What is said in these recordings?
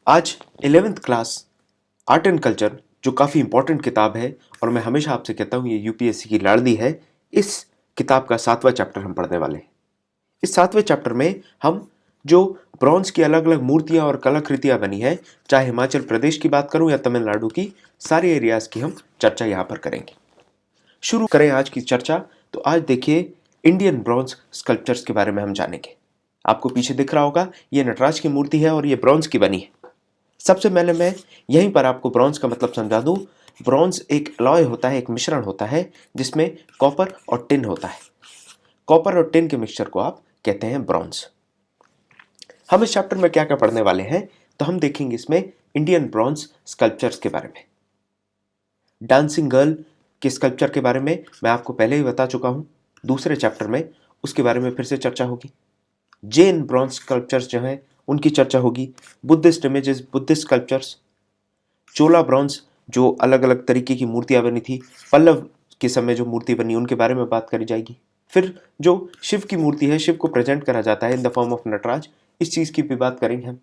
आज 11th class art and culture जो काफ़ी इंपॉर्टेंट किताब है और मैं हमेशा आपसे कहता हूँ ये यूपीएससी की लाडली है। इस किताब का 7वां चैप्टर हम पढ़ने वाले हैं। इस 7वें चैप्टर में हम जो ब्रॉन्ज की अलग अलग मूर्तियाँ और कलाकृतियाँ बनी हैं, चाहे हिमाचल प्रदेश की बात करूँ या तमिलनाडु की, सारे एरियाज़ की हम चर्चा यहाँ पर करेंगे। शुरू करें आज की चर्चा। तो आज देखिए इंडियन ब्रॉन्ज स्कल्पचर्स के बारे में हम जानेंगे। आपको पीछे दिख रहा होगा ये नटराज की मूर्ति है और ये ब्रॉन्ज की बनी है। सबसे पहले मैं यहीं पर आपको ब्रॉन्ज का मतलब समझा दूं। ब्रॉन्ज एक अलॉय होता है, एक मिश्रण होता है जिसमें कॉपर और टिन होता है। कॉपर और टिन के मिक्सचर को आप कहते हैं ब्रॉन्ज। हम इस चैप्टर में क्या क्या पढ़ने वाले हैं, तो हम देखेंगे इसमें इंडियन ब्रॉन्ज स्कल्पचर्स के बारे में। डांसिंग गर्ल के स्कल्पचर के बारे में मैं आपको पहले ही बता चुका हूं। दूसरे चैप्टर में उसके बारे में फिर से चर्चा होगी। जैन ब्रॉन्ज स्कल्पचर्स जो हैं उनकी चर्चा होगी। बुद्धिस्ट इमेजेस, बुद्धिस्ट स्कल्पचर्स, चोला ब्रॉन्ज जो अलग अलग तरीके की मूर्तियां बनी थी, पल्लव के समय जो मूर्ति बनी उनके बारे में बात करी जाएगी। फिर जो शिव की मूर्ति है, शिव को प्रेजेंट करा जाता है in the form of Nataraj, इस चीज़ की भी बात करेंगे हम।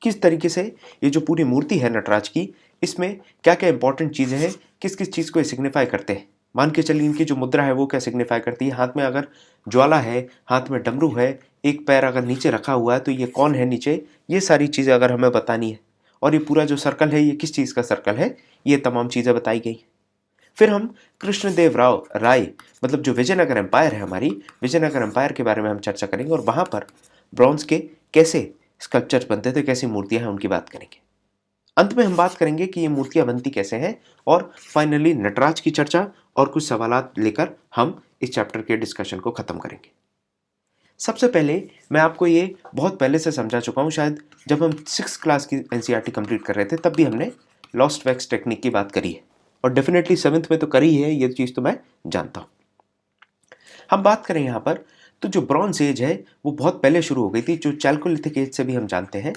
किस तरीके से ये जो पूरी मूर्ति है नटराज की, इसमें क्या क्या इंपॉर्टेंट चीज़ें हैं, किस किस चीज़ को ये सिग्निफाई करते हैं। मान के चलिए इनकी जो मुद्रा है वो क्या सिग्निफाई करती है। हाथ में अगर ज्वाला है, हाथ में डमरू है, एक पैर अगर नीचे रखा हुआ है तो ये कौन है नीचे, ये सारी चीज़ें अगर हमें बतानी है। और ये पूरा जो सर्कल है ये किस चीज़ का सर्कल है, ये तमाम चीज़ें बताई गई। फिर हम कृष्णदेव राव राय मतलब जो विजयनगर एम्पायर है, हमारी विजयनगर एम्पायर के बारे में हम चर्चा करेंगे और वहाँ पर ब्रॉन्ज के कैसे स्कल्पचर्स बनते थे, कैसी मूर्तियाँ हैं उनकी बात करेंगे। अंत में हम बात करेंगे कि ये मूर्तियाँ बनती कैसे हैं और फाइनली नटराज की चर्चा और कुछ सवालात लेकर हम इस चैप्टर के डिस्कशन को ख़त्म करेंगे। सबसे पहले मैं आपको ये बहुत पहले से समझा चुका हूँ, शायद जब हम 6th क्लास की एनसीईआरटी कंप्लीट कर रहे थे तब भी हमने लॉस्ट वैक्स टेक्निक की बात करी है और डेफिनेटली 7th में तो करी है, ये चीज़ तो मैं जानता हूँ। हम बात करें यहाँ पर तो जो ब्रॉन्ज एज है वो बहुत पहले शुरू हो गई थी, जो चैल्कोलिथिक एज से भी हम जानते हैं।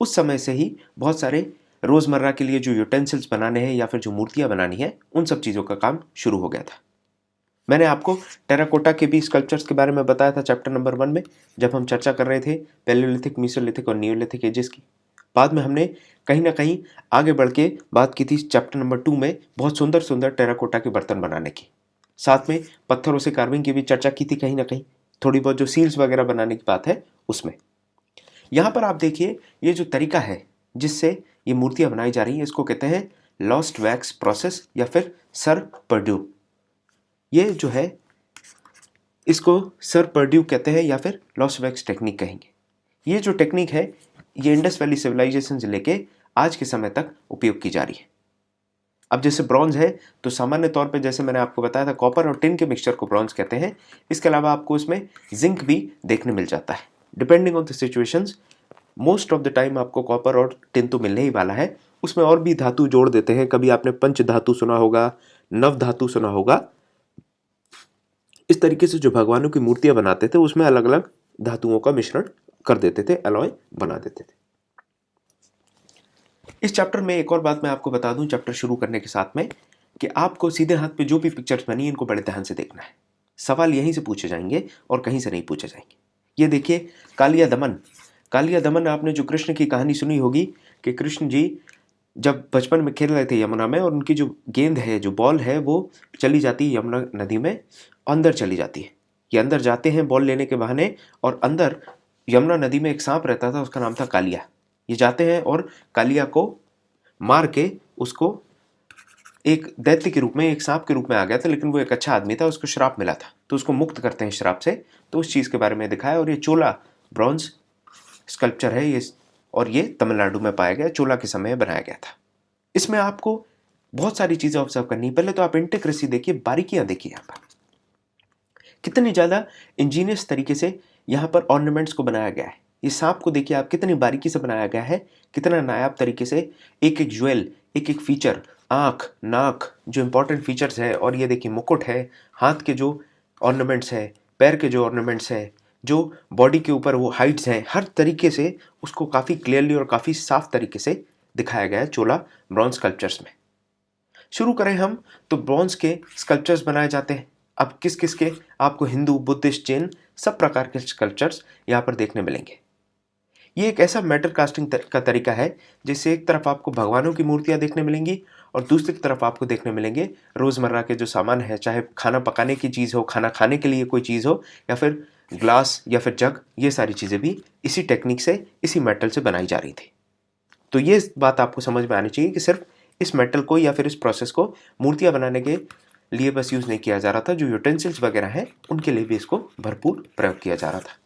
उस समय से ही बहुत सारे रोज़मर्रा के लिए जो यूटेंसिल्स बनाने हैं या फिर जो मूर्तियाँ बनानी है, उन सब चीज़ों का काम शुरू हो गया था। मैंने आपको टेराकोटा के भी स्कल्पचर्स के बारे में बताया था चैप्टर नंबर 1 में, जब हम चर्चा कर रहे थे पैलियोलिथिक, मेसोलिथिक और नियोलिथिक एजेस की। बाद में हमने कहीं ना कहीं आगे बढ़ के बात की थी चैप्टर नंबर 2 में बहुत सुंदर सुंदर टेराकोटा के बर्तन बनाने की। साथ में पत्थरों से कार्विंग की भी चर्चा की थी कहीं ना कहीं, थोड़ी बहुत जो सील्स वगैरह बनाने की बात है उसमें। यहाँ पर आप देखिए ये जो तरीका है जिससे ये मूर्तियाँ बनाई जा रही हैं, इसको कहते हैं लॉस्ट वैक्स प्रोसेस या फिर सर पर्ड्यू। ये जो है इसको सर पर्ड्यू कहते हैं या फिर लॉस्ट वैक्स टेक्निक कहेंगे। ये जो टेक्निक है ये इंडस वैली सिविलाइजेशन से लेके आज के समय तक उपयोग की जा रही है। अब जैसे ब्रॉन्ज है तो सामान्य तौर पे जैसे मैंने आपको बताया था कॉपर और टिन के मिक्सचर को ब्रॉन्ज कहते हैं। इसके अलावा आपको इसमें जिंक भी देखने मिल जाता है depending on the situations. Most of the time आपको कॉपर और टिन तो मिलने ही वाला है, उसमें और भी धातु जोड़ देते हैं। कभी आपने पंच धातु सुना होगा, नव धातु सुना होगा। इस तरीके से जो भगवानों की मूर्तियां बनाते थे उसमें अलग अलग धातुओं का मिश्रण कर देते थे, अलॉय बना देते थे। इस चैप्टर में एक और बात मैं आपको बता दूं चैप्टर शुरू करने के साथ में, कि आपको सीधे हाथ पे जो भी पिक्चर्स बनी इनको बड़े ध्यान से देखना है। सवाल यहीं से पूछे जाएंगे और कहीं से नहीं पूछे जाएंगे। ये देखिए कालिया दमन। कालिया दमन आपने जो कृष्ण की कहानी सुनी होगी कि कृष्ण जी जब बचपन में खेल रहे थे यमुना में और उनकी जो गेंद है, जो बॉल है, वो चली जाती है यमुना नदी में, अंदर चली जाती है। ये अंदर जाते हैं बॉल लेने के बहाने और अंदर यमुना नदी में एक सांप रहता था, उसका नाम था कालिया। ये जाते हैं और कालिया को मार के उसको एक दैत्य के रूप में, एक सांप के रूप में आ गया था, लेकिन वो एक अच्छा आदमी था, उसको श्राप मिला था, तो उसको मुक्त करते हैं श्राप से। तो उस चीज़ के बारे में दिखाया और ये चोला ब्रॉन्ज स्कल्पचर है ये, और ये तमिलनाडु में पाया गया, चोला के समय बनाया गया था। इसमें आपको बहुत सारी चीज़ें ऑब्जर्व करनी है। पहले तो आप इंटीग्रेसी देखिए, बारीकियां देखिए, यहाँ पर कितनी ज़्यादा इंजीनियस तरीके से यहाँ पर ऑर्नामेंट्स को बनाया गया है। ये सांप को देखिए आप, कितनी बारीकी से बनाया गया है, कितना नायाब तरीके से एक एक ज्वेल, एक एक फीचर, आँख, नाक, जो इंपॉर्टेंट फीचर्स है, और ये देखिए मुकुट है, हाथ के जो ऑर्नामेंट्स है, पैर के जो ऑर्नामेंट्स है, जो बॉडी के ऊपर वो हाइट्स हैं, हर तरीके से उसको काफ़ी क्लियरली और काफ़ी साफ तरीके से दिखाया गया है चोला ब्रॉन्ज स्कल्पचर्स में। शुरू करें हम तो ब्रॉन्ज के स्कल्पचर्स बनाए जाते हैं। अब किस किस के, आपको हिंदू, बुद्धिस्ट, जैन सब प्रकार के स्कल्पचर्स यहाँ पर देखने मिलेंगे। ये एक ऐसा मेटल कास्टिंग का तरीका है जिससे एक तरफ आपको भगवानों की मूर्तियां देखने मिलेंगी और दूसरी तरफ आपको देखने मिलेंगे रोज़मर्रा के जो सामान है, चाहे खाना पकाने की चीज़ हो, खाना खाने के लिए कोई चीज़ हो, या फिर ग्लास या फिर जग, ये सारी चीज़ें भी इसी टेक्निक से, इसी मेटल से बनाई जा रही थी। तो ये बात आपको समझ में आनी चाहिए कि सिर्फ इस मेटल को या फिर इस प्रोसेस को मूर्तियां बनाने के लिए बस यूज़ नहीं किया जा रहा था, जो यूटेंसिल्स वगैरह हैं उनके लिए भी इसको भरपूर प्रयोग किया जा रहा था।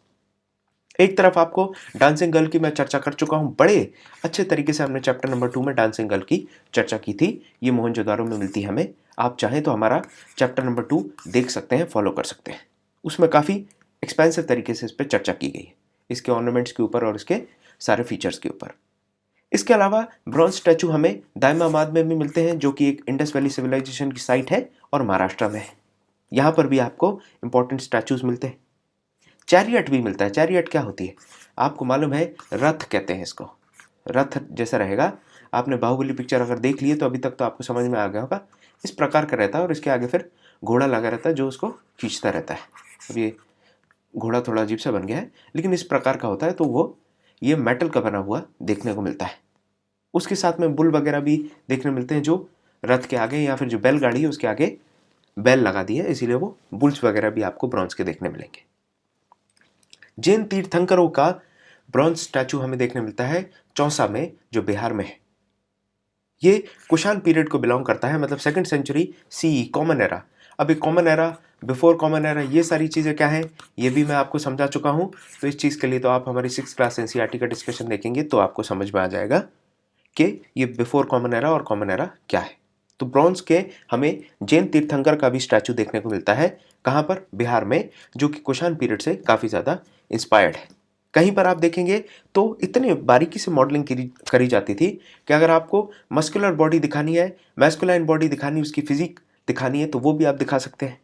एक तरफ आपको डांसिंग गर्ल की मैं चर्चा कर चुका हूं, बड़े अच्छे तरीके से हमने चैप्टर नंबर 2 में डांसिंग गर्ल की चर्चा की थी। ये मोहनजोदारो में मिलती है हमें। आप चाहें तो हमारा चैप्टर नंबर 2 देख सकते हैं, फॉलो कर सकते हैं। उसमें काफ़ी एक्सपेंसिव तरीके से इस पर चर्चा की गई है, इसके ऑर्नामेंट्स के ऊपर और इसके सारे फीचर्स के ऊपर। इसके अलावा ब्रॉन्ज स्टैचू हमें दायमाबाद में भी मिलते हैं, जो कि एक इंडस वैली सिविलाइजेशन की साइट है और महाराष्ट्र में है। यहाँ पर भी आपको इंपॉर्टेंट स्टैचूज मिलते हैं। चैरियट भी मिलता है। चैरियट क्या होती है आपको मालूम है? रथ कहते हैं इसको। रथ जैसा रहेगा। आपने बाहुबली पिक्चर अगर देख ली है तो अभी तक तो आपको समझ में आ गया होगा। इस प्रकार का रहता है और इसके आगे फिर घोड़ा लगा रहता है जो उसको खींचता रहता है। अब ये घोड़ा थोड़ा अजीब सा बन गया है, लेकिन इस प्रकार का होता है। तो वो ये मेटल का बना हुआ देखने को मिलता है। उसके साथ में बुल वगैरह भी देखने मिलते हैं, जो रथ के आगे या फिर जो बैलगाड़ी है उसके आगे बैल लगा दी है, इसीलिए वो बुल्स वगैरह भी आपको ब्रॉन्ज के देखने मिलेंगे। जैन तीर्थंकरों का ब्रॉन्ज स्टैचू हमें देखने मिलता है चौसा में, जो बिहार में है। ये कुषाण पीरियड को बिलोंग करता है, मतलब 2nd century CE, common era. अब एक common era, before common era, ये सारी चीज़ें क्या हैं ये भी मैं आपको समझा चुका हूँ। तो इस चीज़ के लिए तो आप हमारी 6th क्लास एनसीईआरटी का डिस्कशन देखेंगे तो आपको समझ में आ जाएगा कि ये बिफोर कॉमन एरा और कॉमन एरा क्या है। तो ब्रॉन्ज के हमें जैन तीर्थंकर का भी स्टैचू देखने को मिलता है। कहाँ पर? बिहार में, जो कि कुषाण पीरियड से काफ़ी ज़्यादा इंस्पायर्ड है। कहीं पर आप देखेंगे तो इतने बारीकी से मॉडलिंग करी जाती थी कि अगर आपको मस्कुलर बॉडी दिखानी है, मैस्कुलाइन बॉडी दिखानी, उसकी फिजिक दिखानी है, तो वो भी आप दिखा सकते हैं।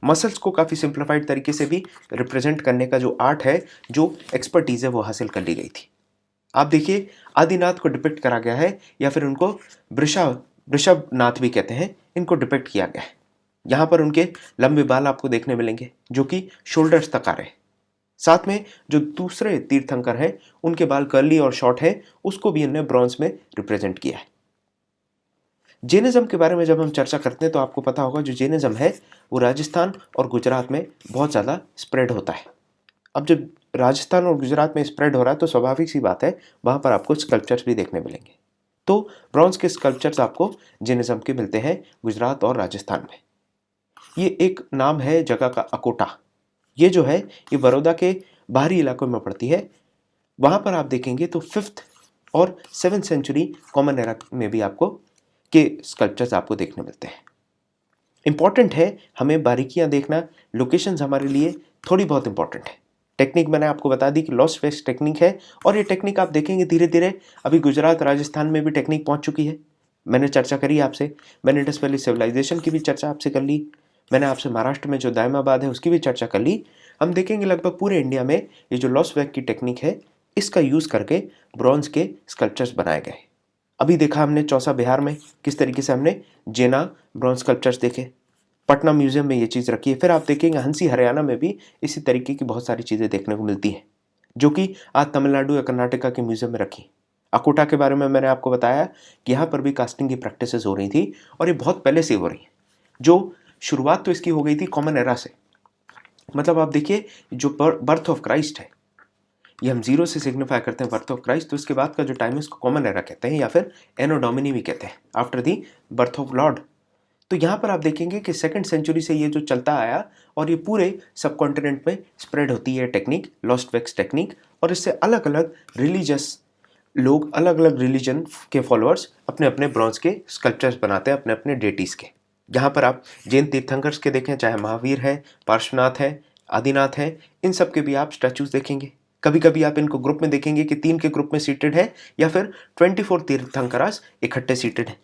मसल्स को काफ़ी सिंप्लीफाइड तरीके से भी रिप्रेजेंट करने का जो आर्ट है, जो एक्सपर्टीज़ है, वो हासिल कर ली गई थी। आप देखिए आदिनाथ को डिपिक्ट करा गया है, या फिर उनको वृषभ नाथ भी कहते हैं, इनको डिपिक्ट किया गया है। यहाँ पर उनके लंबे बाल आपको देखने मिलेंगे जो कि शोल्डर्स तक आ रहे हैं। साथ में जो दूसरे तीर्थंकर हैं उनके बाल कर्ली और शॉर्ट है, उसको भी इन्होंने ब्रॉन्ज में रिप्रेजेंट किया है। जैनिज्म के बारे में जब हम चर्चा करते हैं तो आपको पता होगा जो जैनिज्म है वो राजस्थान और गुजरात में बहुत ज़्यादा स्प्रेड होता है। अब जब राजस्थान और गुजरात में स्प्रेड हो रहा है तो स्वाभाविक सी बात है वहाँ पर आपको स्कल्पचर्स भी देखने मिलेंगे। तो ब्रॉन्ज के स्कल्पचर्स आपको जैनिज्म के मिलते हैं गुजरात और राजस्थान में। ये एक नाम है जगह का, अकोटा। ये जो है ये बड़ौदा के बाहरी इलाकों में पड़ती है। वहाँ पर आप देखेंगे तो 5th और 7th सेंचुरी कॉमन एरा में भी आपको के स्कल्पचर्स आपको देखने मिलते हैं। इंपॉर्टेंट है हमें बारीकियां देखना, लोकेशंस हमारे लिए थोड़ी बहुत इंपॉर्टेंट है। टेक्निक मैंने आपको बता दी कि लॉस्ट वेस्ट टेक्निक है, और ये टेक्निक आप देखेंगे धीरे धीरे अभी गुजरात राजस्थान में भी टेक्निक पहुंच चुकी है। मैंने चर्चा करी आपसे, मैंने इंडस वैली सिविलाइजेशन की भी चर्चा आपसे कर ली, मैंने आपसे महाराष्ट्र में जो दायमाबाद है उसकी भी चर्चा कर ली। हम देखेंगे लगभग पूरे इंडिया में ये जो लॉस्ट वेस्ट की टेक्निक है इसका यूज़ करके ब्रॉन्ज के स्कल्पचर्स बनाए गए। अभी देखा हमने चौसा बिहार में किस तरीके से हमने जेना ब्रॉन्ज स्कल्पचर्स देखे, पटना म्यूजियम में ये चीज़ रखी है। फिर आप देखेंगे हंसी हरियाणा में भी इसी तरीके की बहुत सारी चीज़ें देखने को मिलती हैं, जो कि आज तमिलनाडु या कर्नाटका के म्यूजियम में रखी। अकोटा के बारे में मैंने आपको बताया कि यहाँ पर भी कास्टिंग की प्रैक्टिसेस हो रही थी, और ये बहुत पहले से हो रही है। जो शुरुआत तो इसकी हो गई थी कॉमन एरा से, मतलब आप देखिए जो बर्थ ऑफ क्राइस्ट है, ये हम 0 से सिग्निफाई करते हैं बर्थ ऑफ क्राइस्ट, तो इसके बाद का जो टाइम है उसको कॉमन एरा कहते हैं, या फिर एनो डोमिनी भी कहते हैं, after the birth of Lord. तो यहाँ पर आप देखेंगे कि 2nd सेंचुरी से ये जो चलता आया और ये पूरे सब कॉन्टिनेंट में स्प्रेड होती है टेक्निक, लॉस्ट वेक्स टेक्निक, और इससे अलग अलग रिलीजियस लोग, अलग अलग रिलीजन के फॉलोअर्स अपने अपने ब्रॉन्ज के स्कल्पचर्स बनाते हैं अपने अपने डेटीज़ के। यहाँ पर आप जैन तीर्थंकर्स के देखें, चाहे महावीर है, पार्श्वनाथ है, आदिनाथ है, इन सब के भी आप स्टैचूज देखेंगे। कभी कभी आप इनको ग्रुप में देखेंगे कि 3 के ग्रुप में सीटेड है, या फिर 24 तीर्थंकरास इकट्ठे सीटेड है।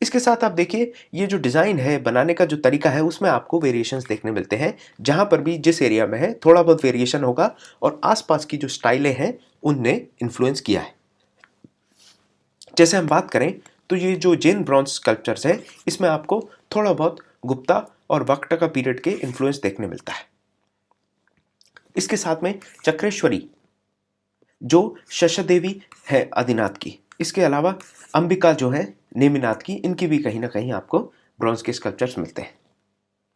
इसके साथ आप देखिए ये जो डिज़ाइन है, बनाने का जो तरीका है, उसमें आपको वेरिएशंस देखने मिलते हैं। जहाँ पर भी जिस एरिया में है थोड़ा बहुत वेरिएशन होगा, और आसपास की जो स्टाइलें हैं उनने इन्फ्लुएंस किया है। जैसे हम बात करें तो ये जो जैन ब्रॉन्ज स्कल्पचर्स है इसमें आपको थोड़ा बहुत गुप्ता और वक्त का पीरियड के इन्फ्लुएंस देखने मिलता है। इसके साथ में चक्रेश्वरी जो शशदेवी है आदिनाथ की, इसके अलावा अंबिका जो है नेमिनाथ की, इनकी भी कहीं ना कहीं आपको ब्रॉन्ज के स्कल्पचर्स मिलते हैं।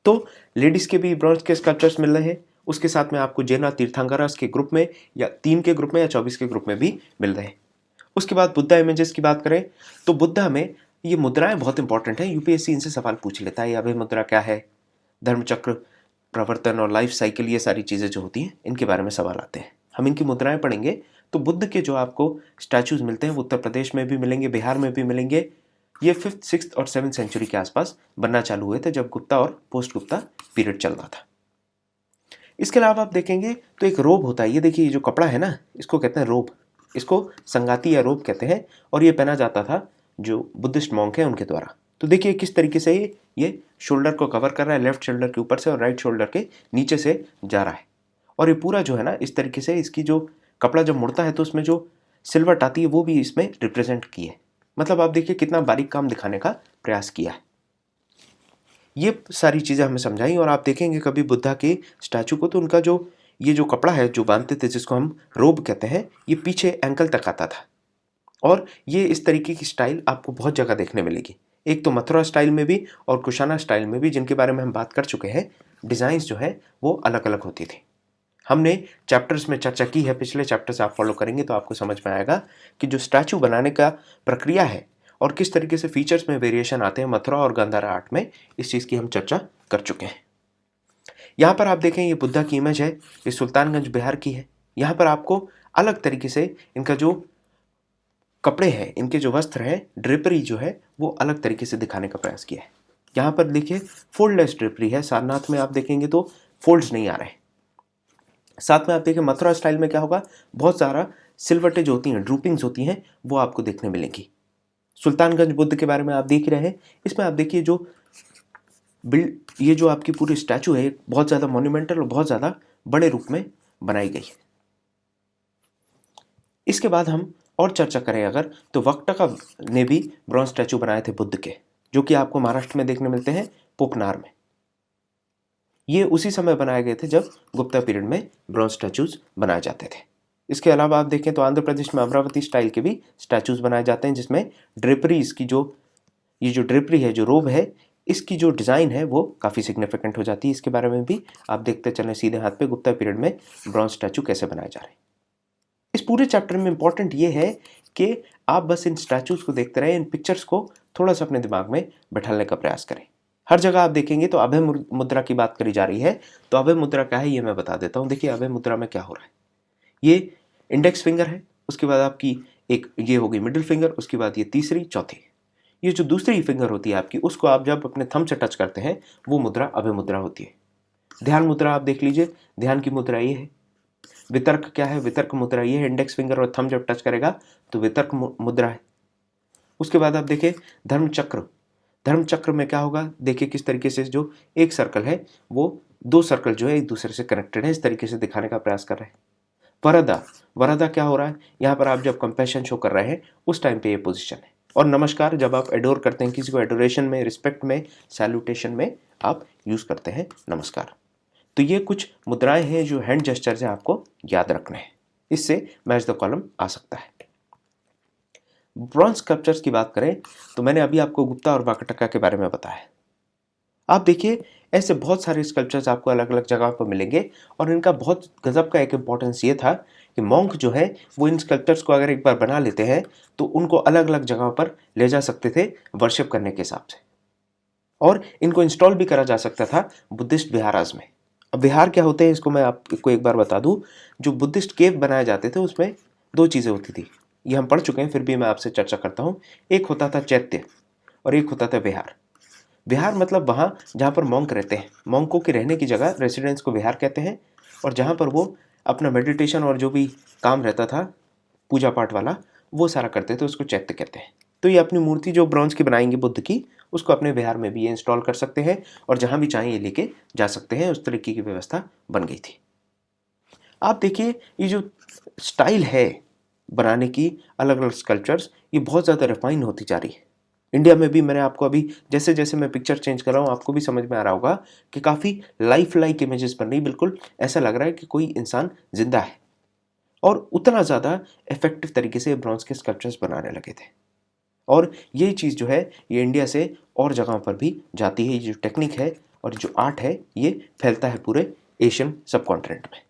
तो लेडीज के भी ब्रॉन्ज के स्कल्पचर्स मिल रहे हैं, उसके साथ में आपको जेना तीर्थंकरास के ग्रुप में या 3 के ग्रुप में या 24 के ग्रुप में भी मिल रहे हैं। उसके बाद बुद्धा इमेजेस की बात करें तो बुद्धा में ये मुद्राएं बहुत इंपॉर्टेंट है, यूपीएससी इनसे सवाल पूछ लेता है। ये अभय मुद्रा क्या है, धर्मचक्र, प्रवर्तन और लाइफ साइकिल, ये सारी चीज़ें जो होती हैं इनके बारे में सवाल आते हैं। हम इनकी मुद्राएं पढ़ेंगे। तो बुद्ध के जो आपको स्टैचूज मिलते हैं वो उत्तर प्रदेश में भी मिलेंगे, बिहार में भी मिलेंगे। ये 5th 6th और 7th सेंचुरी के आसपास बनना चालू हुए थे, जब गुप्ता और पोस्ट गुप्ता पीरियड चल रहा था। इसके अलावा आप देखेंगे तो एक रोब होता है। ये देखिए, ये जो कपड़ा है ना, इसको कहते हैं रोब, इसको संगाती या रोब कहते हैं, और ये पहना जाता था जो बुद्धिस्ट मॉन्क है उनके द्वारा। तो देखिए किस तरीके से ये शोल्डर को कवर कर रहा है, लेफ्ट शोल्डर के ऊपर से और राइट शोल्डर के नीचे से जा रहा है। और ये पूरा जो है ना इस तरीके से, इसकी जो कपड़ा जब मुड़ता है तो उसमें जो सिल्वट आती है वो भी इसमें रिप्रेजेंट की है। मतलब आप देखिए कितना बारीक काम दिखाने का प्रयास किया है। ये सारी चीज़ें हमें समझाई। और आप देखेंगे कभी बुद्धा के स्टैचू को तो उनका जो ये जो कपड़ा है जो बांधते थे, जिसको हम रोब कहते हैं, ये पीछे एंकल तक आता था। और ये इस तरीके की स्टाइल आपको बहुत जगह देखने मिलेगी, एक तो मथुरा स्टाइल में भी और कुशाना स्टाइल में भी, जिनके बारे में हम बात कर चुके हैं। डिज़ाइंस जो है वो अलग अलग होती थी। हमने चैप्टर्स में चर्चा की है, पिछले चैप्टर्स आप फॉलो करेंगे तो आपको समझ में आएगा कि जो स्टैचू बनाने का प्रक्रिया है और किस तरीके से फीचर्स में वेरिएशन आते हैं मथुरा और गांधारा आर्ट में, इस चीज़ की हम चर्चा कर चुके हैं। यहाँ पर आप देखें ये बुद्धा की इमेज है, ये सुल्तानगंज बिहार की है। यहाँ पर आपको अलग तरीके से इनका जो कपड़े हैं, इनके जो वस्त्र हैं, ड्रेपरी जो है वो अलग तरीके से दिखाने का प्रयास किया है। यहाँ पर देखिए फोल्डलेस ड्रेपरी है, सारनाथ में आप देखेंगे तो फोल्ड्स नहीं आ रहे हैं। साथ में आप देखिए मथुरा स्टाइल में क्या होगा, बहुत सारा सिलवटें जो होती हैं, ड्रूपिंग्स होती हैं, वो आपको देखने मिलेंगी। सुल्तानगंज बुद्ध के बारे में आप देख रहे हैं, इसमें आप देखिए जो ये जो आपकी पूरी स्टैचू है बहुत ज़्यादा मॉन्यूमेंटल और बहुत ज़्यादा बड़े रूप में बनाई गई है। इसके बाद हम और चर्चा करें अगर, तो वक्टका ने भी ब्रॉन्ज स्टैचू बनाए थे बुद्ध के, जो कि आपको महाराष्ट्र में देखने मिलते हैं, पोपनार में। ये उसी समय बनाए गए थे जब गुप्ता पीरियड में ब्रॉन्ज स्टैचूज बनाए जाते थे। इसके अलावा आप देखें तो आंध्र प्रदेश में अमरावती स्टाइल के भी स्टैचूज बनाए जाते हैं, जिसमें ड्रेपरीज की जो ये जो ड्रेपरी है, जो रोब है, इसकी जो डिज़ाइन है वो काफ़ी सिग्निफिकेंट हो जाती है। इसके बारे में भी आप देखते चलें सीधे हाथ पे गुप्ता पीरियड में ब्रॉन्ज स्टैचू कैसे बनाए जा रहे हैं। इस पूरे चैप्टर में इंपॉर्टेंट ये है कि आप बस इन स्टैचूज को देखते रहें, इन पिक्चर्स को थोड़ा सा अपने दिमाग में बैठाने का प्रयास करें। हर जगह आप देखेंगे तो अभय मुद्रा की बात करी जा रही है। तो अभय मुद्रा क्या है ये मैं बता देता हूँ। देखिए अभय मुद्रा में क्या हो रहा है, ये इंडेक्स फिंगर है, उसके बाद आपकी एक ये होगी मिडिल फिंगर, उसके बाद ये तीसरी, चौथी। ये जो दूसरी फिंगर होती है आपकी, उसको आप जब अपने थंब से टच करते हैं वो मुद्रा अभय मुद्रा होती है। ध्यान मुद्रा आप देख लीजिए, ध्यान की मुद्रा ये है। वितर्क क्या है, वितर्क मुद्रा ये है, इंडेक्स फिंगर और थंब जब टच करेगा तो वितर्क मुद्रा है। उसके बाद आप देखिए धर्म चक्र, धर्म चक्र में क्या होगा, देखिए किस तरीके से जो एक सर्कल है वो 2 सर्कल जो है एक दूसरे से कनेक्टेड है, इस तरीके से दिखाने का प्रयास कर रहे हैं। वरदा, वरदा क्या हो रहा है, यहाँ पर आप जब कंपैशन शो कर रहे हैं उस टाइम पे ये पोजीशन है। और नमस्कार, जब आप एडोर करते हैं किसी को, एडोरेशन में, रिस्पेक्ट में, सैल्यूटेशन में आप यूज करते हैं नमस्कार। तो ये कुछ मुद्राएं हैं जो हैंड जेस्चर से आपको याद रखने हैं, इससे मैच द कॉलम आ सकता है। ब्रॉन्ज स्कल्पचर्स की बात करें तो मैंने अभी आपको गुप्ता और वाकाटका के बारे में बताया। आप देखिए ऐसे बहुत सारे स्कल्पचर्स आपको अलग अलग जगह पर मिलेंगे, और इनका बहुत गजब का एक इंपॉर्टेंस ये था कि मॉन्क जो है वो इन स्कल्पचर्स को अगर एक बार बना लेते हैं तो उनको अलग अलग जगह पर ले जा सकते थे वर्शिप करने के हिसाब से, और इनको इंस्टॉल भी करा जा सकता था बुद्धिस्ट विहारास में। अब विहार क्या होते हैं इसको मैं आपको एक बार बता दूं। जो बुद्धिस्ट केव बनाए जाते थे उसमें 2 चीज़ें होती थी, ये हम पढ़ चुके हैं फिर भी मैं आपसे चर्चा करता हूँ। एक होता था चैत्य और एक होता था विहार। विहार मतलब वहाँ जहाँ पर मॉन्क रहते हैं, मॉन्कों के रहने की जगह, रेसिडेंस को विहार कहते हैं। और जहाँ पर वो अपना मेडिटेशन और जो भी काम रहता था पूजा पाठ वाला वो सारा करते थे, उसको चैत्य कहते हैं। तो ये अपनी मूर्ति जो ब्रॉन्ज की बनाएंगे बुद्ध की, उसको अपने विहार में भी ये इंस्टॉल कर सकते हैं और जहाँ भी चाहें ये लेके जा सकते हैं। उस तरीके की व्यवस्था बन गई थी। आप देखिए ये जो स्टाइल है बनाने की अलग अलग स्कल्पचर्स, ये बहुत ज़्यादा रिफाइन होती जा रही है। इंडिया में भी मैंने आपको अभी जैसे जैसे मैं पिक्चर चेंज कर रहा हूँ आपको भी समझ में आ रहा होगा कि काफ़ी लाइफ लाइक इमेजेस बन रही, बिल्कुल ऐसा लग रहा है कि कोई इंसान जिंदा है। और उतना ज़्यादा इफेक्टिव तरीके से ब्रॉन्ज के स्कल्पचर्स बनाने लगे थे। और यही चीज़ जो है ये इंडिया से और जगहों पर भी जाती है। ये जो टेक्निक है और जो आर्ट है ये फैलता है पूरे एशियन सब कॉन्टिनेंट में।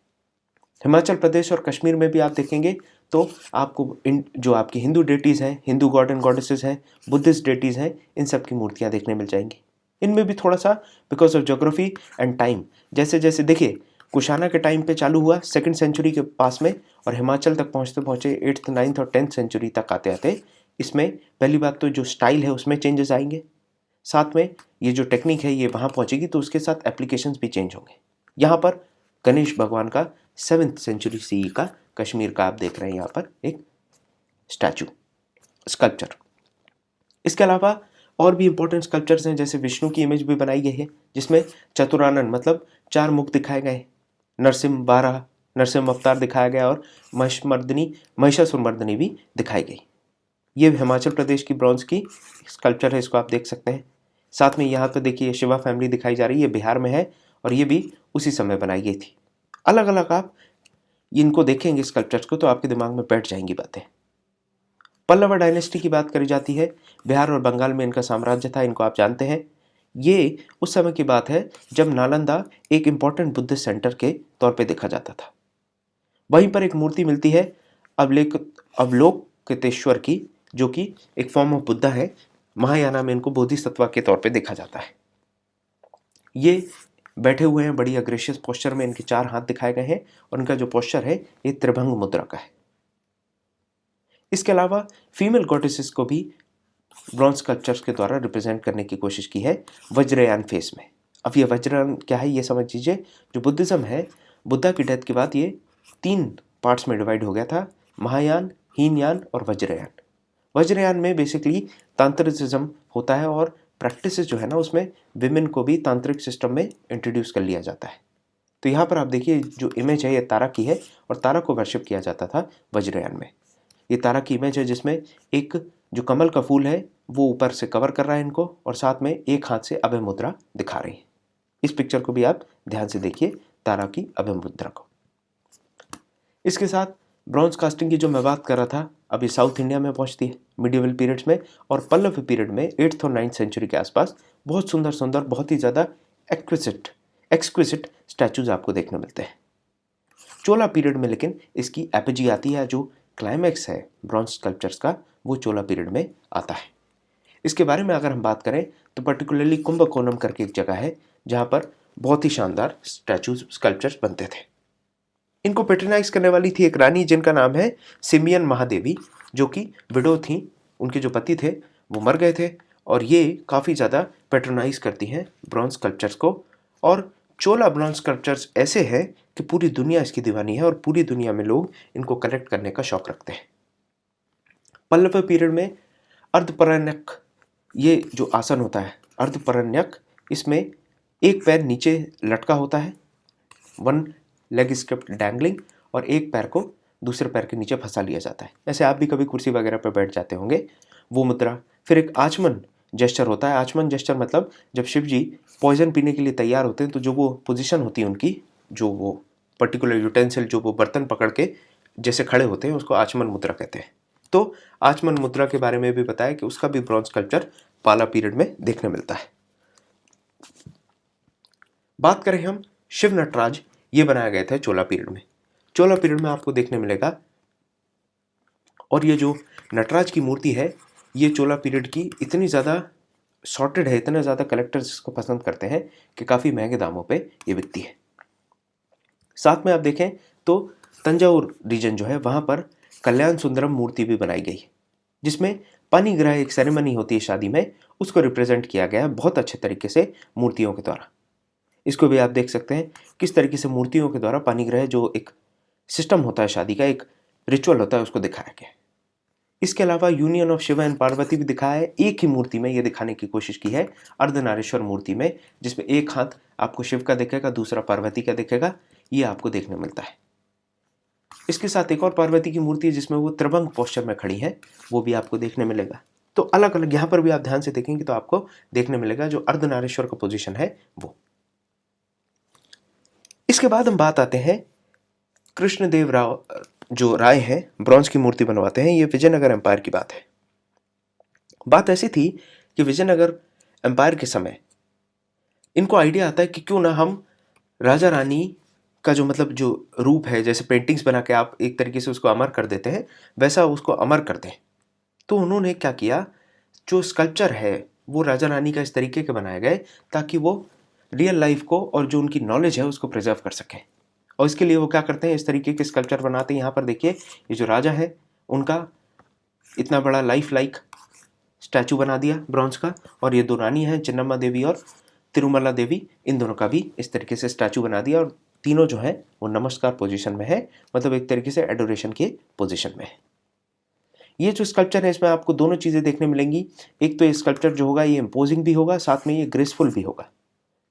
हिमाचल प्रदेश और कश्मीर में भी आप देखेंगे तो आपको जो आपकी हिंदू डेटीज़ हैं, हिंदू गॉड एंड गॉडेसेस हैं, बुद्धिस्ट डेटीज़ हैं, इन सब की मूर्तियाँ देखने मिल जाएंगी। इनमें भी थोड़ा सा because of geography and time, जैसे जैसे देखिए कुशाना के टाइम पे चालू हुआ 2nd सेंचुरी के पास में, और हिमाचल तक पहुँचते पहुँचे 8th 9th और 10th सेंचुरी तक आते आते इसमें पहली बात तो जो स्टाइल है उसमें चेंजेस आएंगे, साथ में ये जो टेक्निक है ये वहाँ पहुँचेगी तो उसके साथ एप्लीकेशंस भी चेंज होंगे। यहाँ पर गणेश भगवान का 7th सेंचुरी CE का कश्मीर का आप देख रहे हैं यहाँ पर एक स्टैचू स्कल्पचर। इसके अलावा और भी इंपॉर्टेंट स्कल्पचर्स हैं, जैसे विष्णु की इमेज भी बनाई गई है जिसमें चतुरानन मतलब 4 मुख दिखाए गए, नरसिम्ह 12 नरसिम्ह अवतार दिखाया गया और महिषासुरमर्दिनी भी दिखाई गई। ये हिमाचल प्रदेश की ब्रॉन्ज की स्कल्पचर है, इसको आप देख सकते हैं। साथ में यहाँ पर देखिए शिवा फैमिली दिखाई जा रही है, बिहार में है और ये भी उसी समय बनाई गई थी। अलग अलग आप इनको देखेंगे स्कल्पचर्स को तो आपके दिमाग में बैठ जाएंगी बातें। पल्लव डायनेस्टी की बात करी जाती है, बिहार और बंगाल में इनका साम्राज्य था, इनको आप जानते हैं। ये उस समय की बात है जब नालंदा एक इंपॉर्टेंट बुद्धिस्ट सेंटर के तौर पे देखा जाता था। वहीं पर एक मूर्ति मिलती है अवलोकितेश्वर की, जो कि एक फॉर्म ऑफ बुद्धा है। महायाना में इनको बोधिसत्व के तौर पे देखा जाता है। ये बैठे हुए हैं बड़ी अग्रेसियस पोस्चर में, इनके 4 हाथ दिखाए गए हैं और इनका जो पोस्चर है ये त्रिभंग मुद्रा का है। इसके अलावा फीमेल गॉडेसेस को भी ब्रॉन्ज स्कल्पचर्स के द्वारा रिप्रेजेंट करने की कोशिश की है वज्रयान फेस में। अब ये वज्रयान क्या है ये समझ लीजिए। जो बुद्धिज्म है, बुद्धा की डेथ के बाद ये 3 पार्ट्स में डिवाइड हो गया था, महायान, हीनयान और वज्रयान। वज्रयान में बेसिकली तांत्रिसिज्म होता है और प्रैक्टिस जो है ना उसमें विमेन को भी तांत्रिक सिस्टम में इंट्रोड्यूस कर लिया जाता है। तो यहाँ पर आप देखिए जो इमेज है ये तारा की है और तारा को वर्शिप किया जाता था वज्रयान में। ये तारा की इमेज है जिसमें एक जो कमल का फूल है वो ऊपर से कवर कर रहा है इनको और साथ में एक हाथ से अभय मुद्रा दिखा रही है। इस पिक्चर को भी आप ध्यान से देखिए, तारा की अभय मुद्रा को। इसके साथ ब्रॉन्ज कास्टिंग की जो मैं बात कर रहा था अभी साउथ इंडिया में पहुंचती है मिडिवल पीरियड्स में, और पल्लव पीरियड में 8th और 9th सेंचुरी के आसपास बहुत सुंदर सुंदर बहुत ही ज़्यादा एक्सक्विजिट स्टैचूज आपको देखने मिलते हैं। चोला पीरियड में लेकिन इसकी एपिजी आती है, जो क्लाइमैक्स है ब्रॉन्ज स्कल्पचर्स का वो चोला पीरियड में आता है। इसके बारे में अगर हम बात करें तो पर्टिकुलरली कुंभकोणम करके एक जगह है जहाँ पर बहुत ही शानदार स्टैचूज स्कल्पचर्स बनते थे। इनको पेट्रनाइज करने वाली थी एक रानी जिनका नाम है सिमियन महादेवी, जो कि विडो थी, उनके जो पति थे वो मर गए थे और ये काफ़ी ज़्यादा पेट्रोनाइज करती हैं ब्रॉन्ज स्कल्पचर्स को। और चोला ब्रॉन्ज स्कल्पचर्स ऐसे हैं कि पूरी दुनिया इसकी दीवानी है और पूरी दुनिया में लोग इनको कलेक्ट करने का शौक रखते हैं। पल्लव पीरियड में अर्धपरण्यक ये जो आसन होता है अर्धपरण्यक, इसमें एक पैर नीचे लटका होता है, 1 लेग स्केप्ट डैंगलिंग, और एक पैर को दूसरे पैर के नीचे फंसा लिया जाता है। ऐसे आप भी कभी कुर्सी वगैरह पर बैठ जाते होंगे, वो मुद्रा। फिर एक आचमन जेस्चर होता है। आचमन जेस्चर मतलब जब शिव जी पॉइजन पीने के लिए तैयार होते हैं तो जो वो पोजीशन होती है उनकी, जो वो पर्टिकुलर यूटेंसिल जो वो बर्तन पकड़ के जैसे खड़े होते हैं उसको आचमन मुद्रा कहते हैं। तो आचमन मुद्रा के बारे में भी बताया कि उसका भी ब्रॉन्ज स्कल्पचर पाला पीरियड में देखने मिलता है। बात करें हम शिव नटराज, ये बनाया गया था चोला पीरियड में। चोला पीरियड में आपको देखने मिलेगा, और ये जो नटराज की मूर्ति है ये चोला पीरियड की इतनी ज़्यादा सॉर्टेड है, इतने ज़्यादा कलेक्टर्स इसको पसंद करते हैं कि काफ़ी महंगे दामों पे ये बिकती है। साथ में आप देखें तो तंजावुर रीजन जो है वहाँ पर कल्याण सुंदरम मूर्ति भी बनाई गई है, जिसमें पानीग्रह एक सेरेमनी होती है शादी में, उसको रिप्रेजेंट किया गया है बहुत अच्छे तरीके से मूर्तियों के द्वारा। इसको भी आप देख सकते हैं किस तरीके से मूर्तियों के द्वारा पानीग्रह जो एक सिस्टम होता है शादी का, एक रिचुअल होता है, उसको दिखाया गया है। इसके अलावा union of Shiva and Parvati भी दिखाया है। एक ही मूर्ति में ये दिखाने की कोशिश की है अर्धनारीश्वर मूर्ति में, जिसमें एक हाथ आपको शिव का दिखेगा, दूसरा पार्वती का दिखेगा, ये आपको देखने मिलता है। इसके साथ एक और पार्वती की मूर्ति है जिसमें वो त्रिभंग पोस्चर में खड़ी है, वो भी आपको देखने मिलेगा। तो अलग अलग यहाँ पर भी आप ध्यान से देखेंगे तो आपको देखने मिलेगा जो अर्धनारीश्वर का पोजिशन है वो। इसके बाद हम बात आते हैं कृष्णदेव जो राय हैं ब्रॉन्ज की मूर्ति बनवाते हैं। ये विजयनगर एम्पायर की बात है। बात ऐसी थी कि विजयनगर एम्पायर के समय इनको आइडिया आता है कि क्यों ना हम राजा रानी का जो मतलब जो रूप है, जैसे पेंटिंग्स बना के आप एक तरीके से उसको अमर कर देते हैं, वैसा उसको अमर कर दें। तो उन्होंने क्या किया, जो स्कल्पचर है वो राजा रानी का इस तरीके के बनाए गए ताकि वो रियल लाइफ को और जो उनकी नॉलेज है उसको प्रिजर्व कर सकें। और इसके लिए वो क्या करते हैं, इस तरीके के स्कल्पचर बनाते हैं। यहाँ पर देखिए, ये जो राजा है उनका इतना बड़ा लाइफ लाइक स्टैचू बना दिया ब्रॉन्ज का, और ये दो रानी हैं, चिन्नम्मा देवी और तिरुमला देवी, इन दोनों का भी इस तरीके से स्टैचू बना दिया। और तीनों जो है वो नमस्कार पोजीशन में है, मतलब एक तरीके से एडोरेशन के पोजीशन में है। ये जो स्कल्पचर है इसमें आपको दोनों चीज़ें देखने मिलेंगी। एक तो ये स्कल्पचर जो होगा ये इम्पोजिंग भी होगा, साथ में ये ग्रेसफुल भी होगा।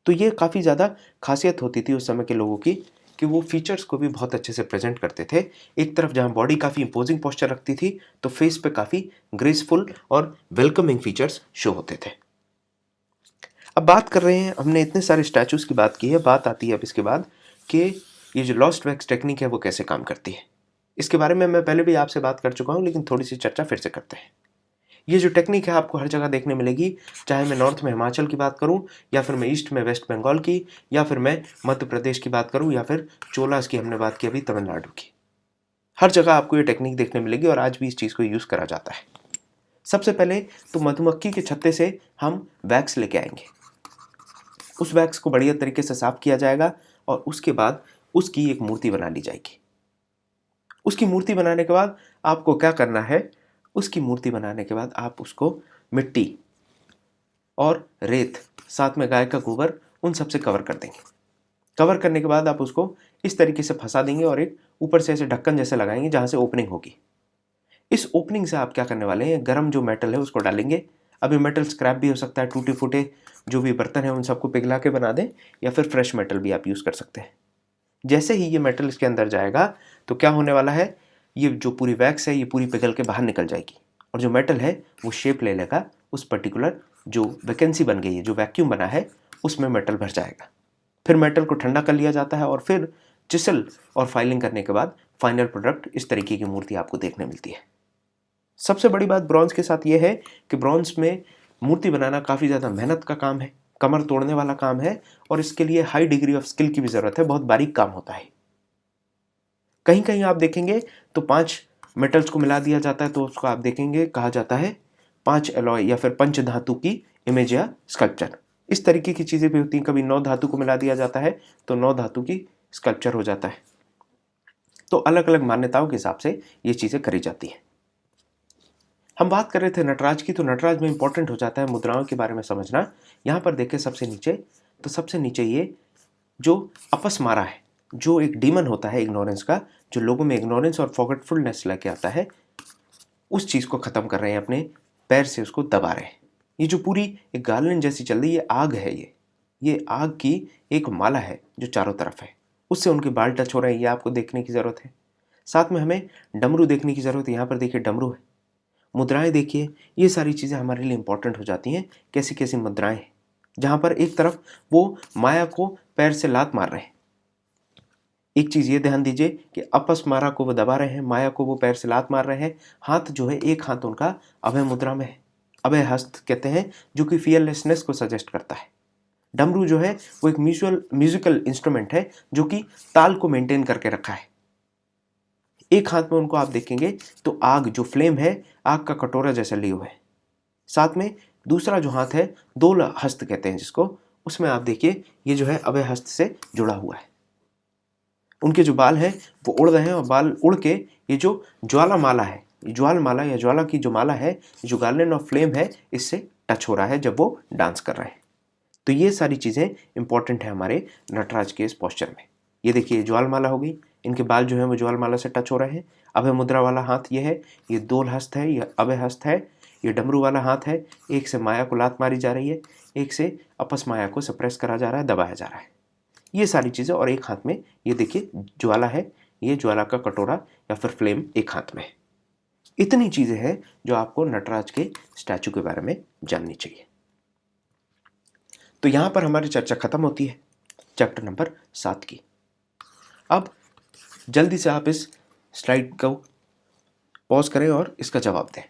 तो ये काफ़ी ज़्यादा खासियत होती थी उस समय के लोगों की कि वो फीचर्स को भी बहुत अच्छे से प्रेजेंट करते थे। एक तरफ जहाँ बॉडी काफ़ी इम्पोजिंग पोस्चर रखती थी, तो फेस पे काफ़ी ग्रेसफुल और वेलकमिंग फीचर्स शो होते थे। अब बात कर रहे हैं, हमने इतने सारे स्टैचूज़ की बात की है, बात आती है अब इसके बाद कि ये जो लॉस्ट वैक्स टेक्निक है वो कैसे काम करती है। इसके बारे में मैं पहले भी आपसे बात कर चुका हूँ, लेकिन थोड़ी सी चर्चा फिर से करते हैं। ये जो टेक्निक है आपको हर जगह देखने मिलेगी, चाहे मैं नॉर्थ में हिमाचल की बात करूं, या फिर मैं ईस्ट में वेस्ट बंगाल की, या फिर मैं मध्य प्रदेश की बात करूं, या फिर चोलास की हमने बात की अभी तमिलनाडु की। हर जगह आपको ये टेक्निक देखने मिलेगी और आज भी इस चीज़ को यूज़ करा जाता है। सबसे पहले तो मधुमक्खी के छत्ते से हम वैक्स लेके आएंगे। उस वैक्स को बढ़िया तरीके से साफ किया जाएगा और उसके बाद उसकी एक मूर्ति बना ली जाएगी। उसकी मूर्ति बनाने के बाद आपको क्या करना है, उसकी मूर्ति बनाने के बाद आप उसको मिट्टी और रेत, साथ में गाय का गोबर, उन सब से कवर कर देंगे। कवर करने के बाद आप उसको इस तरीके से फंसा देंगे और एक ऊपर से ऐसे ढक्कन जैसे लगाएंगे जहाँ से ओपनिंग होगी। इस ओपनिंग से आप क्या करने वाले हैं, गर्म जो मेटल है उसको डालेंगे। अब ये मेटल स्क्रैप भी हो सकता है, टूटे फूटे जो भी बर्तन है उन सबको पिघला के बना दें, या फिर फ्रेश मेटल भी आप यूज़ कर सकते हैं। जैसे ही ये मेटल इसके अंदर जाएगा तो क्या होने वाला है, ये जो पूरी वैक्स है ये पूरी पिघल के बाहर निकल जाएगी और जो मेटल है वो शेप ले लेगा, उस पर्टिकुलर जो वैकेंसी बन गई है, जो वैक्यूम बना है उसमें मेटल भर जाएगा। फिर मेटल को ठंडा कर लिया जाता है और फिर चिसल और फाइलिंग करने के बाद फाइनल प्रोडक्ट इस तरीके की मूर्ति आपको देखने मिलती है। सबसे बड़ी बात ब्रॉन्ज के साथ ये है कि ब्रॉन्ज में मूर्ति बनाना काफ़ी ज़्यादा मेहनत का काम है, कमर तोड़ने वाला काम है, और इसके लिए हाई डिग्री ऑफ स्किल की भी ज़रूरत है, बहुत बारीक काम होता है। कहीं कहीं आप देखेंगे तो 5 मेटल्स को मिला दिया जाता है, तो उसको आप देखेंगे कहा जाता है 5 एलॉय या फिर पंच धातु की इमेज या स्कल्पचर। इस तरीके की चीज़ें भी होती हैं। कभी 9 धातु को मिला दिया जाता है तो 9 धातु की स्कल्पचर हो जाता है। तो अलग अलग मान्यताओं के हिसाब से ये चीज़ें करी जाती हैं। हम बात कर रहे थे नटराज की, तो नटराज में इंपॉर्टेंट हो जाता है मुद्राओं के बारे में समझना। यहाँ पर देखें सबसे नीचे, तो सबसे नीचे ये जो अपस्मारा है, जो एक डीमन होता है इग्नोरेंस का, जो लोगों में इग्नोरेंस और फॉरगेटफुलनेस लेके आता है, उस चीज़ को ख़त्म कर रहे हैं, अपने पैर से उसको दबा रहे हैं। ये जो पूरी एक गार्लेंड जैसी चल रही है, आग है ये आग की एक माला है जो चारों तरफ है, उससे उनके बाल टच हो रहे हैं, ये आपको देखने की ज़रूरत है। साथ में हमें डमरू देखने की ज़रूरत है। यहाँ पर देखिए डमरू है, मुद्राएं देखिए, ये सारी चीज़ें हमारे लिए इंपॉर्टेंट हो जाती हैं। कैसी कैसी मुद्राएं हैं, जहाँ पर एक तरफ वो माया को पैर से लात मार रहे हैं। एक चीज़ ये ध्यान दीजिए कि अपस्मारा को वो दबा रहे हैं, माया को वो पैर से लात मार रहे हैं। हाथ जो है, एक हाथ उनका अभय मुद्रा में है, अभय हस्त कहते हैं, जो कि फियरलेसनेस को सजेस्ट करता है। डमरू जो है वो एक म्यूजिकल इंस्ट्रूमेंट है जो कि ताल को मेंटेन करके रखा है। एक हाथ में उनको आप देखेंगे तो आग जो फ्लेम है, आग का कटोरा जैसा लिए हुए है। साथ में दूसरा जो हाथ है, दो हस्त कहते हैं जिसको, उसमें आप देखिए ये जो है अभय हस्त से जुड़ा हुआ है। उनके जो बाल हैं वो उड़ रहे हैं और बाल उड़ के ये जो ज्वाला माला है, ज्वाल माला या ज्वाला की जो माला है, जो गार्लैंड ऑफ फ्लेम है, इससे टच हो रहा है जब वो डांस कर रहे हैं। तो ये सारी चीज़ें इंपॉर्टेंट है हमारे नटराज के इस पोस्चर में। ये देखिए ज्वाल माला हो गई, इनके बाल जो हैं वो ज्वाल माला से टच हो रहे हैं। अभय मुद्रा वाला हाथ ये है, ये दोल हस्त है, ये अभय हस्त है। ये डमरू वाला हाथ है, एक से माया को लात मारी जा रही है, एक से अपस माया को सप्रेस करा जा रहा है, दबाया जा रहा है। ये सारी चीज़ें, और एक हाथ में ये देखिए ज्वाला है, ये ज्वाला का कटोरा या फिर फ्लेम एक हाथ में है। इतनी चीज़ें हैं जो आपको नटराज के स्टैचू के बारे में जाननी चाहिए। तो यहाँ पर हमारी चर्चा खत्म होती है चैप्टर नंबर 7 की। अब जल्दी से आप इस स्लाइड को पॉज करें और इसका जवाब दें।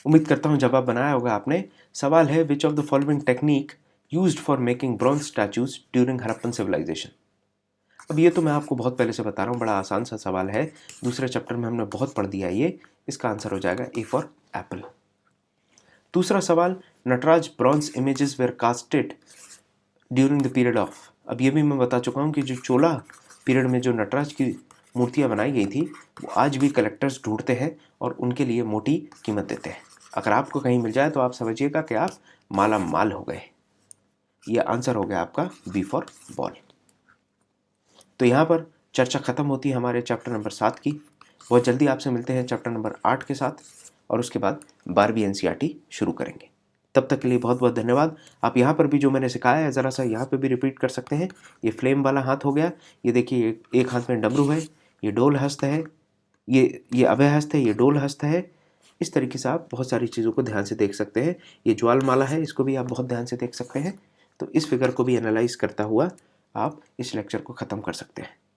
उम्मीद करता हूं जवाब बनाया होगा आपने। सवाल है, which of the following technique used for making bronze statues during Harappan civilisation. अब ये तो मैं आपको बहुत पहले से बता रहा हूँ, बड़ा आसान सा सवाल है, दूसरे चैप्टर में हमने बहुत पढ़ दिया है ये। इसका आंसर हो जाएगा ए फॉर एप्पल। दूसरा सवाल, Nataraj bronze images were casted during the period of. अब ये भी मैं बता चुका हूँ कि जो चोला पीरियड में जो नटराज की मूर्तियाँ बनाई गई थी वो आज भी कलेक्टर्स ढूंढते हैं और उनके लिए मोटी कीमत देते हैं। अगर आपको कहीं मिल जाए तो आप समझिएगा कि आप माला माल हो गए। ये आंसर हो गया आपका बी फॉर बॉल। तो यहाँ पर चर्चा खत्म होती है हमारे चैप्टर नंबर 7 की। बहुत जल्दी आपसे मिलते हैं चैप्टर नंबर 8 के साथ और उसके बाद 12वीं एनसीईआरटी शुरू करेंगे। तब तक के लिए बहुत बहुत धन्यवाद। आप यहाँ पर भी जो मैंने सिखाया है ज़रा सा यहाँ पे भी रिपीट कर सकते हैं। ये फ्लेम वाला हाथ हो गया, ये देखिए एक हाथ में डमरू है, ये डोल हस्त है, ये अभय हस्त है, ये डोल हस्त है। इस तरीके से आप बहुत सारी चीज़ों को ध्यान से देख सकते हैं। ये ज्वाल माला है, इसको भी आप बहुत ध्यान से देख सकते हैं। तो इस फिगर को भी एनालाइज करता हुआ आप इस लेक्चर को ख़त्म कर सकते हैं।